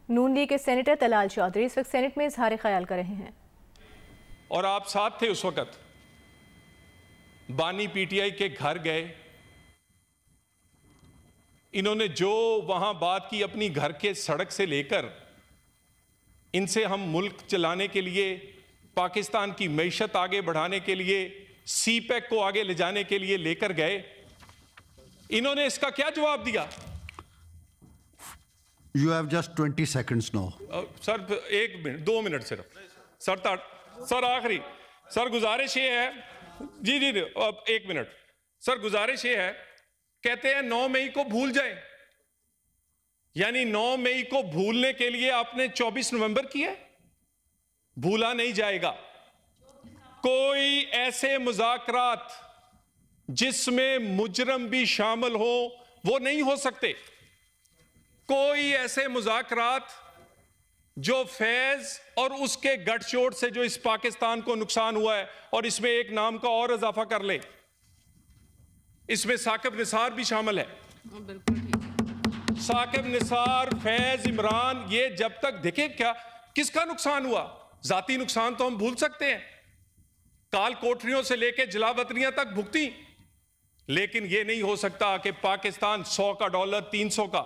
نون league کے senator Talal Chaudhry اس وقت Saint میں اظہار خیال کر رہے ہیں۔ اور آپ ساتھ تھے اس وقت، بانی پی ٹی آئی کے گھر گئے، انہوں نے جو وہاں بات کی اپنی گھر کے سڑک سے لے کر ان سے ہم ملک چلانے کے لیے، پاکستان کی معیشت آگے بڑھانے کے لیے، سی پیک کو آگے لے جانے کے لیے لے کر گئے، انہوں نے اس کا کیا جواب دیا؟ You have just 20 seconds now. Sir 1 minute 2 minute صرف سر آخری سر گزارش یہ ہے جی اب 1 منٹ سر گزارش یہ ہے، کہتے ہیں 9 مئی کو بھول جائیں، یعنی 9 مئی کو بھولنے کے لیے آپ نے 24 نومبر کیا، بھولا نہیں جائے گا۔ کوئی ایسے مذاکرات جس میں مجرم بھی شامل ہو وہ نہیں ہو سکتے، کوئی ایسے مذاکرات جو فیض اور اس کے گٹھ چوٹ سے جو اس پاکستان کو نقصان ہوا ہے، اور اس میں ایک نام کا اور اضافہ کر لیں، اس میں ثاقب نثار بھی شامل ہے، ثاقب نثار، فیض، عمران، یہ جب تک دیکھیں کیا کس کا نقصان ہوا، ذاتی نقصان تو ہم بھول سکتے ہیں، کال کوٹریوں سے لے کے جلاوطنیاں تک بھگتی، لیکن یہ نہیں ہو سکتا کہ پاکستان 100 کا ڈالر 300 کا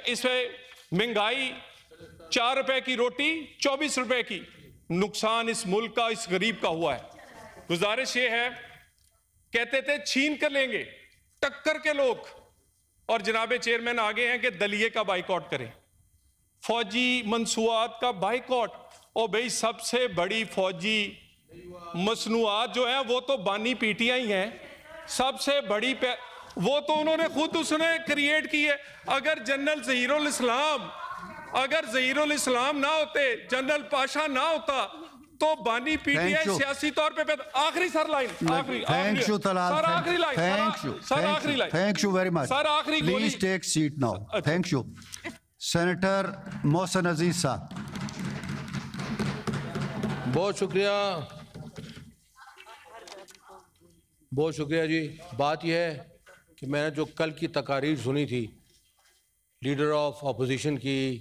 اس میں مہنگائی 4 روپے کی روٹی 24 روپے کی، نقصان اس ملک کا اس غریب کا ہوا ہے۔ گزارش یہ ہے، کہتے تھے چھین کر لیں گے ٹکر کے لوگ، اور جناب چیئرمین آگے ہیں کہ دلیے کا بائیکاٹ کریں، فوجی منصوبات کا بائیکاٹ، اور بھئی سب سے بڑی فوجی مصنوعات جو ہیں وہ تو بانی پی ٹی آئی ہیں، سب سے بڑی وہ تو انہوں نے خود اس نے کریٹ کی ہے۔ اگر جنرل ظہیر الاسلام نہ ہوتے، جنرل پاشا نہ ہوتا، تو بانی پی ٹی آئی سیاسی طور پہ آخری سر لائن Thank you, Talal. سر آخری line Thank you very much. سر آخری گولی Please take seat now. Thank you. Senator محسن عزیز صاحب۔ بہت شکریہ جی۔ بات یہ ہے کہ میں نے جو کل کی تقاریر سنی تھی لیڈر آف اپوزیشن کی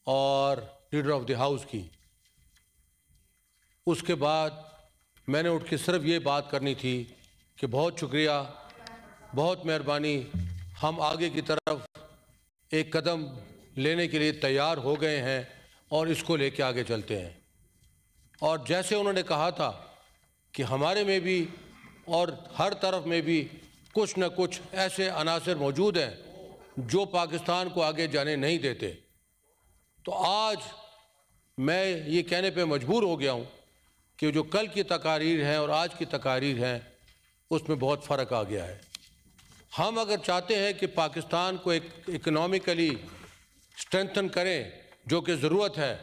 اور لیڈر آف دی ہاؤس کی، اس کے بعد میں نے اٹھ کے صرف یہ بات کرنی تھی کہ بہت شکریہ، بہت مہربانی، ہم آگے کی طرف ایک قدم لینے کے لیے تیار ہو گئے ہیں اور اس کو لے کے آگے چلتے ہیں۔ اور جیسے انہوں نے کہا تھا کہ ہمارے میں بھی اور ہر طرف میں بھی کچھ نہ کچھ ایسے عناصر موجود ہیں جو پاکستان کو آگے جانے نہیں دیتے، تو آج میں یہ کہنے پہ مجبور ہو گیا ہوں کہ جو کل کی تقاریر ہیں اور آج کی تقاریر ہیں اس میں بہت فرق آ گیا ہے۔ ہم اگر چاہتے ہیں کہ پاکستان کو ایک اکنامکلی اسٹرینتھن کریں، جو کہ ضرورت ہے،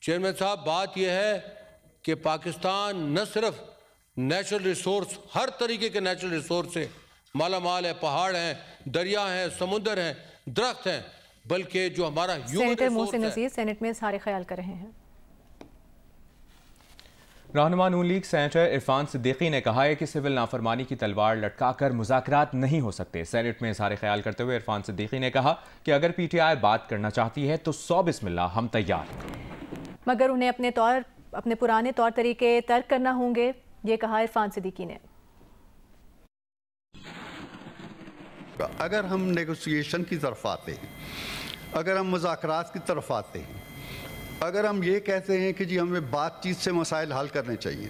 چیئرمین صاحب بات یہ ہے کہ پاکستان نہ صرف نیچرل ریسورس، ہر طریقے کے نیچرل ریسورس سے مالا مال ہے، پہاڑ ہیں، دریا ہیں، سمندر ہیں، درخت ہیں، بلکہ جو ہمارا سینیٹر محسن عزیز سینٹ میں اظہار خیال کر رہے ہیں۔ رہنما نون لیگ سینیٹر عرفان صدیقی نے کہا ہے کہ سول نافرمانی کی تلوار لٹکا کر مذاکرات نہیں ہو سکتے۔ سینٹ میں اظہار خیال کرتے ہوئے عرفان صدیقی نے کہا کہ اگر پی ٹی آئی بات کرنا چاہتی ہے تو 100 بسم اللہ ہم تیار ہیں، مگر انہیں اپنے پرانے طور طریقے ترک کرنا ہوں گے، یہ کہا عرفان صدیقی نے۔ اگر ہم نیگوسیشن کی طرف آتے ہیں، اگر ہم مذاکرات کی طرف آتے ہیں، اگر ہم یہ کہتے ہیں کہ جی ہمیں بات چیت سے مسائل حل کرنے چاہیے،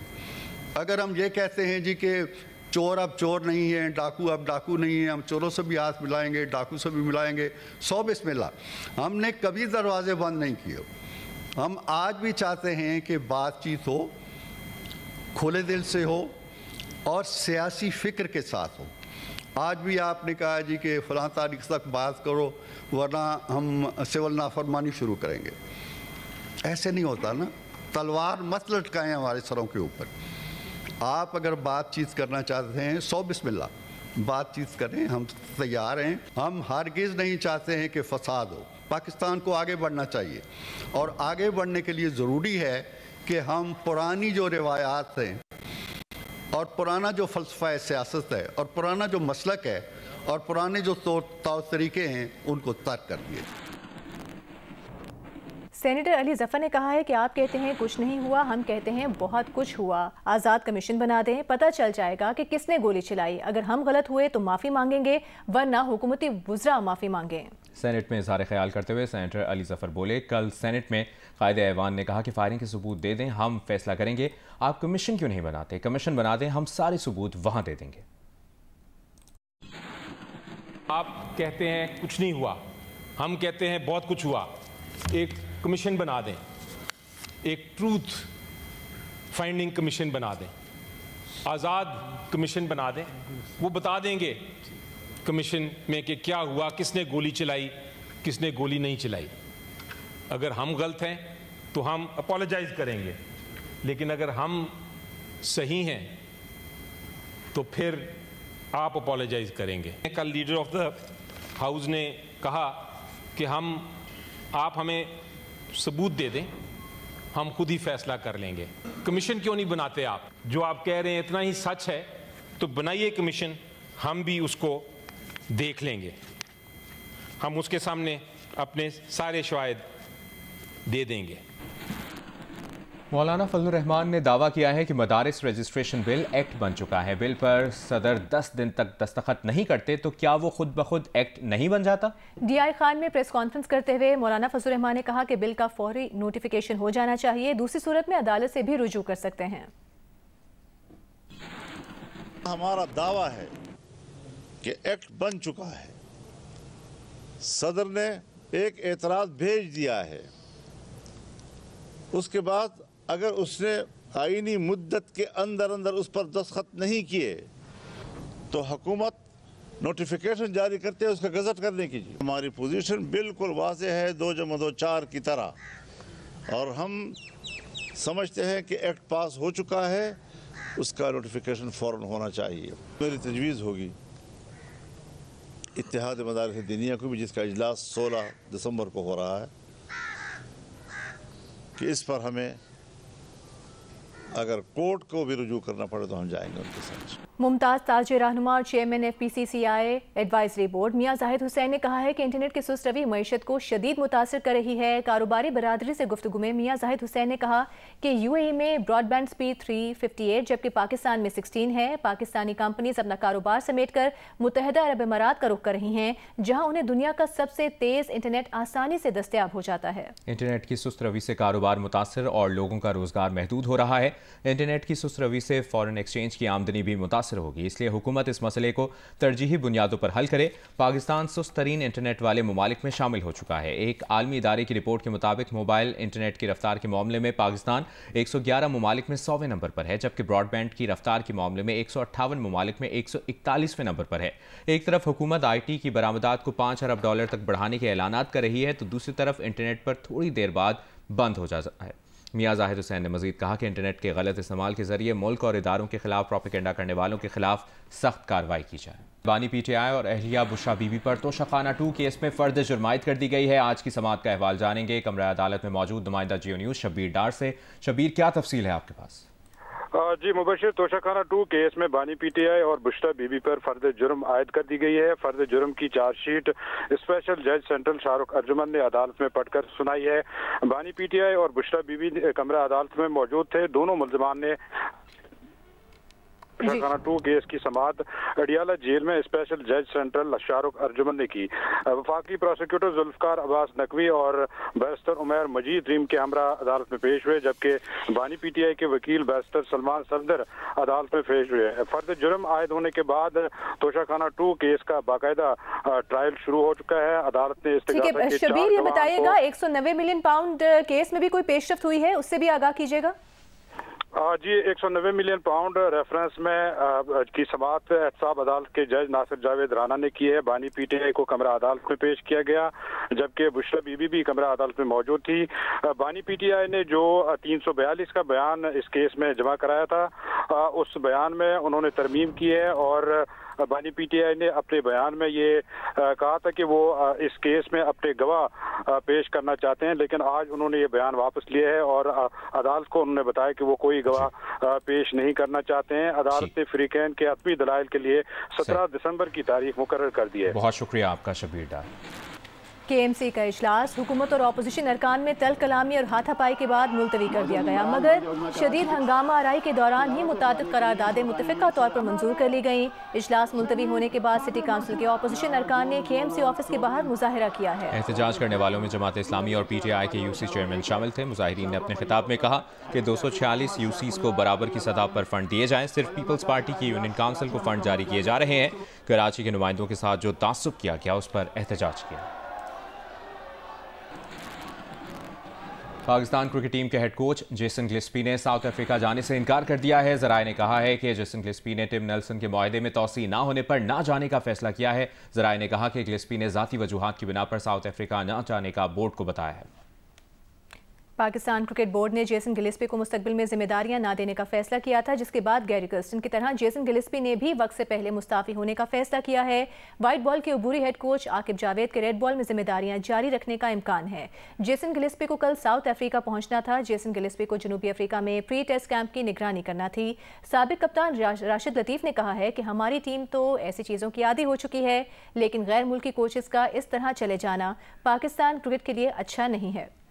اگر ہم یہ کہتے ہیں جی کہ چور اب چور نہیں ہیں، ڈاکو اب ڈاکو نہیں ہیں، ہم چوروں سے بھی ہاتھ ملائیں گے، ڈاکو سے بھی ملائیں گے، 100 بسم اللہ، ہم نے کبھی دروازے بند نہیں کیے۔ ہم آج بھی چاہتے ہیں کہ بات چیت ہو، کھلے دل سے ہو اور سیاسی فکر کے ساتھ ہو۔ آج بھی آپ نے کہا جی کہ فلاں تاریخ تک بات کرو ورنہ ہم سول نافرمانی شروع کریں گے، ایسے نہیں ہوتا نا، تلوار مت لٹکائیں ہمارے سروں کے اوپر۔ آپ اگر بات چیت کرنا چاہتے ہیں 100 بسم اللہ بات چیت کریں، ہم تیار ہیں۔ ہم ہرگز نہیں چاہتے ہیں کہ فساد ہو، پاکستان کو آگے بڑھنا چاہیے، اور آگے بڑھنے کے لیے ضروری ہے کہ ہم پرانی جو روایات ہیں اور پرانا جو فلسفہ سیاست ہے اور پرانا جو مسلک ہے اور پرانے جو طور طریقے ہیں ان کو ترک کر دیے۔ سینیٹر علی ظفر نے کہا ہے کہ آپ کہتے ہیں کچھ نہیں ہوا، ہم کہتے ہیں بہت کچھ ہوا۔ آزاد کمیشن بنا دیں، پتہ چل جائے گا کہ کس نے گولی چلائی۔ اگر ہم غلط ہوئے تو معافی مانگیں گے، ورنہ حکومتی وزراء معافی مانگیں۔ سینٹ میں اظہار خیال کرتے ہوئے سینیٹر علی ظفر بولے، کل سینٹ میں قائد ایوان نے کہا کہ فائرنگ کے ثبوت دے دیں، ہم فیصلہ کریں گے۔ آپ کمیشن کیوں نہیں بناتے؟ کمیشن بنا دیں، ہم سارے ثبوت وہاں دے دیں گے۔ آپ کہتے ہیں کچھ نہیں ہوا، ہم کہتے ہیں بہت کچھ ہوا۔ ایک کمیشن بنا دیں، ایک ٹروتھ فائنڈنگ کمیشن بنا دیں، آزاد کمیشن بنا دیں۔ وہ بتا دیں گے کمیشن میں کہ کیا ہوا، کس نے گولی چلائی، کس نے گولی نہیں چلائی۔ اگر ہم غلط ہیں تو ہم اپولوجائز کریں گے، لیکن اگر ہم صحیح ہیں تو پھر آپ اپولوجائز کریں گے۔ کل لیڈر آف دا ہاؤس نے کہا کہ آپ ہمیں ثبوت دے دیں، ہم خود ہی فیصلہ کر لیں گے۔ کمیشن کیوں نہیں بناتے آپ؟ جو آپ کہہ رہے ہیں اتنا ہی سچ ہے تو بنائیے کمیشن، ہم بھی اس کو دیکھ لیں گے، ہم اس کے سامنے اپنے سارے شواہد دے دیں گے۔ مولانا فضل الرحمان نے دعویٰ کیا ہے کہ مدارس رجسٹریشن بل ایکٹ بن چکا ہے۔ بل پر صدر 10 دن تک دستخط نہیں کرتے تو کیا وہ خود بخود ایکٹ نہیں بن جاتا؟ ڈی آئی خان میں پریس کانفرنس کرتے ہوئے مولانا فضل الرحمان نے کہا کہ بل کا فوری نوٹیفیکیشن ہو جانا چاہیے، دوسری صورت میں عدالت سے بھی رجوع کر سکتے ہیں۔ ہمارا دعویٰ ہے کہ ایکٹ بن چکا ہے، صدر نے ایک اعتراض بھیج دیا ہے، اس کے بعد اگر اس نے آئینی مدت کے اندر اس پر دستخط نہیں کیے تو حکومت نوٹیفیکیشن جاری کرتے ہیں اس کا گزٹ کرنے کی۔ ہماری پوزیشن بالکل واضح ہے 2+2=4 کی طرح، اور ہم سمجھتے ہیں کہ ایکٹ پاس ہو چکا ہے، اس کا نوٹیفیکیشن فوراً ہونا چاہیے۔ میری تجویز ہوگی اتحاد مدارس دینیہ کو بھی، جس کا اجلاس 16 دسمبر کو ہو رہا ہے، کہ اس پر ہمیں اگر کورٹ کو بھی رجوع کرنا پڑے تو ہم جائیں گے ان کے ساتھ۔ ممتاز تاج رہنما اور چیئرمین ایف پی سی سی آئی ایڈوائزری بورڈ میاں زاہد حسین نے کہا ہے کہ انٹرنیٹ کی سست روی معیشت کو شدید متاثر کر رہی ہے۔ کاروباری برادری سے گفتگو میں میاں زاہد حسین نے کہا کہ یو اے ای میں براڈ بینڈ سپیڈ 358 جبکہ پاکستان میں 16 ہے۔ پاکستانی کمپنیز اپنا کاروبار سمیٹ کر متحدہ عرب امارات کا رخ کر رہی ہیں، جہاں انہیں دنیا کا سب سے تیز انٹرنیٹ آسانی سے دستیاب ہو جاتا ہے۔ انٹرنیٹ کی سست روی سے کاروبار متاثر اور لوگوں کا روزگار محدود ہو رہا ہے۔ انٹرنیٹ کی سست روی سے فارن ایکسچینج کی آمدنی بھی متاثر ہوگی، اس لیے حکومت اس مسئلے کو ترجیحی بنیادوں پر حل کرے۔ پاکستان سست ترین انٹرنیٹ والے ممالک میں شامل ہو چکا ہے۔ ایک عالمی ادارے کی رپورٹ کے مطابق موبائل انٹرنیٹ کی رفتار کے معاملے میں پاکستان 111 ممالک میں 100ویں نمبر پر ہے، جبکہ براڈ بینڈ کی رفتار کے معاملے میں 158 ممالک میں 141ویں نمبر پر ہے۔ ایک طرف حکومت آئی ٹی کی برآمدات کو $5 ارب تک بڑھانے کے اعلانات کر رہی ہے تو دوسری طرف انٹرنیٹ پر تھوڑی دیر بعد بند ہو جاتا ہے۔ میاں زاہد حسین نے مزید کہا کہ انٹرنیٹ کے غلط استعمال کے ذریعے ملک اور اداروں کے خلاف پروپیگنڈا کرنے والوں کے خلاف سخت کارروائی کی جائے۔ بانی پی ٹی آئی اور اہلیہ بشرا بی بی پر توشہ خانہ 2 کیس میں فرد جرم عائد کر دی گئی ہے۔ آج کی سماعت کا احوال جانیں گے کمرہ عدالت میں موجود نمائندہ جیو نیوز شبیر ڈار سے۔ شبیر، کیا تفصیل ہے آپ کے پاس؟ جی مبشر، توشہ خانہ 2 کیس میں بانی پی ٹی آئی اور بشرا بی بی پر فرد جرم عائد کر دی گئی ہے۔ فرد جرم کی چارج شیٹ اسپیشل جج سینٹرل شاہ رخ ارجمن نے عدالت میں پڑھ کر سنائی ہے۔ بانی پی ٹی آئی اور بشرا بی بی کمرہ عدالت میں موجود تھے۔ دونوں ملزمان نے توشہ خانہ 2 کیس کی سماعت اڈیالہ جیل میں اسپیشل جج سینٹرل شاہ رخ ارجمن نے کی۔ وفاقی پروسیکیوٹر ذوالفقار عباس نقوی اور بیرسٹر عمیر مجید ریم کے ہمراہ عدالت میں پیش ہوئے، جبکہ بانی پی ٹی آئی کے وکیل بیرسٹر سلمان صفدر عدالت میں پیش ہوئے۔ فرد جرم عائد ہونے کے بعد توشہ خانہ 2 کیس کا باقاعدہ ٹرائل شروع ہو چکا ہے۔ عدالت نے استغاثہ کے شبیر، یہ بتائیے گا 190 ملین پاؤنڈ کیس میں بھی کوئی پیش رفت ہوئی ہے؟ اس سے بھی آگاہ کیجیے گا۔ جی 190 ملین پاؤنڈ ریفرنس میں کی سماعت احتساب عدالت کے جج ناصر جاوید رانا نے کی ہے۔ بانی پی ٹی آئی کو کمرہ عدالت میں پیش کیا گیا، جبکہ بشرا بی بی بھی کمرہ عدالت میں موجود تھی۔ بانی پی ٹی آئی نے جو 342 کا بیان اس کیس میں جمع کرایا تھا، اس بیان میں انہوں نے ترمیم کی ہے اور بانی پی ٹی آئی نے اپنے بیان میں یہ کہا تھا کہ وہ اس کیس میں اپنے گواہ پیش کرنا چاہتے ہیں، لیکن آج انہوں نے یہ بیان واپس لیا ہے اور عدالت کو انہوں نے بتایا کہ وہ کوئی گواہ پیش نہیں کرنا چاہتے ہیں۔ عدالت نے فریقین کے عدمی دلائل کے لیے 17 دسمبر کی تاریخ مقرر کر دی ہے۔ بہت شکریہ آپ کا شبیر ڈار۔ کے ایم سی کا اجلاس حکومت اور اپوزیشن ارکان میں تل کلامی اور ہاتھا پائی کے بعد ملتوی کر دیا گیا، مگر شدید ہنگامہ آرائی کے دوران ہی متعدد قراردادیں متفقہ طور پر منظور کر لی گئیں۔ اجلاس ملتوی ہونے کے بعد سٹی کونسل کے اپوزیشن ارکان نے کے ایم سی آفس کے باہر مظاہرہ کیا ہے۔ احتجاج کرنے والوں میں جماعت اسلامی اور پی ٹی آئی کے یو سی چیئرمین شامل تھے۔ مظاہرین نے اپنے خطاب میں کہا کہ 246 یو سیز کو برابر کی سطح پر فنڈ دیے جائیں، صرف پیپلز پارٹی کی یونین کونسل کو فنڈ جاری کیے جا رہے ہیں۔ کراچی کے نمائندوں کے ساتھ جو تعصب کیا گیا اس پر احتجاج کیا۔ پاکستان کرکٹ ٹیم کے ہیڈ کوچ جیسن گلسپی نے ساؤتھ افریقہ جانے سے انکار کر دیا ہے۔ ذرائع نے کہا ہے کہ جیسن گلسپی نے ٹم نیلسن کے معاہدے میں توسیع نہ ہونے پر نہ جانے کا فیصلہ کیا ہے۔ ذرائع نے کہا کہ گلسپی نے ذاتی وجوہات کی بنا پر ساؤتھ افریقہ نہ جانے کا بورڈ کو بتایا ہے۔ پاکستان کرکٹ بورڈ نے جیسن گلسپی کو مستقبل میں ذمہ داریاں نہ دینے کا فیصلہ کیا تھا، جس کے بعد گیری کرسٹن کی طرح جیسن گلسپی نے بھی وقت سے پہلے مستعفی ہونے کا فیصلہ کیا ہے۔ وائٹ بال کے عبوری ہیڈ کوچ عاقب جاوید کے ریڈ بال میں ذمہ داریاں جاری رکھنے کا امکان ہے۔ جیسن گلسپی کو کل ساؤتھ افریقہ پہنچنا تھا۔ جیسن گلسپی کو جنوبی افریقہ میں پری ٹیسٹ کیمپ کی نگرانی کرنا تھی۔ سابق کپتان راشد لطیف نے کہا ہے کہ ہماری ٹیم تو ایسی چیزوں کی عادی ہو چکی ہے، لیکن غیر ملکی کوچز کا اس طرح چلے جانا پاکستان کرکٹ کے لیے اچھا نہیں ہے۔